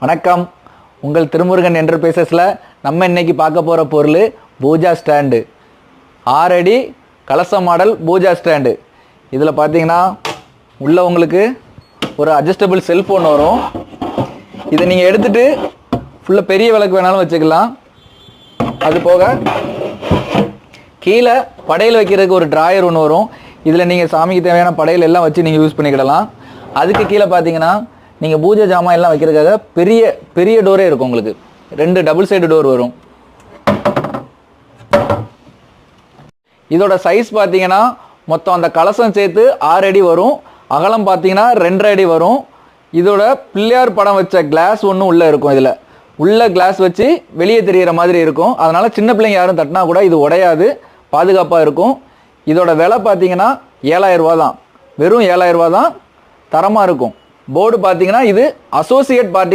வணக்கம். உங்கள் திருமுருகன் என்டர்பிரைசஸில் நம்ம இன்னைக்கு பார்க்க போகிற பொருள் பூஜா ஸ்டாண்டு. 6 அடி கலச மாடல் பூஜா ஸ்டாண்டு. இதில் பார்த்தீங்கன்னா உள்ள உங்களுக்கு ஒரு அட்ஜஸ்டபிள் செல்ஃபோன் வரும். இதை நீங்கள் எடுத்துகிட்டு ஃபுல்லாக பெரிய விளக்கு வேணாலும் வச்சுக்கலாம். அது போக கீழே படையல் வைக்கிறதுக்கு ஒரு ட்ராயர் ஒன்று வரும். இதில் நீங்கள் சாமிக்கு தேவையான படையல் எல்லாம் வச்சு நீங்கள் யூஸ் பண்ணிக்கிடலாம். அதுக்கு கீழே பார்த்தீங்கன்னா நீங்கள் பூஜை ஜாமான் எல்லாம் வைக்கிறதுக்காக பெரிய பெரிய டோரே இருக்கும். உங்களுக்கு 2 டபுள் சைடு டோர் வரும். இதோட சைஸ் பார்த்தீங்கன்னா மொத்தம் அந்த கலசம் சேர்த்து 6 அடி வரும். அகலம் பார்த்தீங்கன்னா 2.5 அடி வரும். இதோட பிள்ளையார் படம் வச்ச கிளாஸ் ஒன்று உள்ளே இருக்கும். இதில் உள்ள கிளாஸ் வச்சு வெளியே தெரிகிற மாதிரி இருக்கும். அதனால் சின்ன பிள்ளைங்க யாரும் தட்டினா கூட இது உடையாது, பாதுகாப்பாக இருக்கும். இதோட விலை பார்த்தீங்கன்னா 7000 ரூபா தான். வெறும் 7000 ரூபா தான். தரமாக இருக்கும். போர்டு பார்த்தீங்கன்னா இது அசோசியேட் பார்ட்டி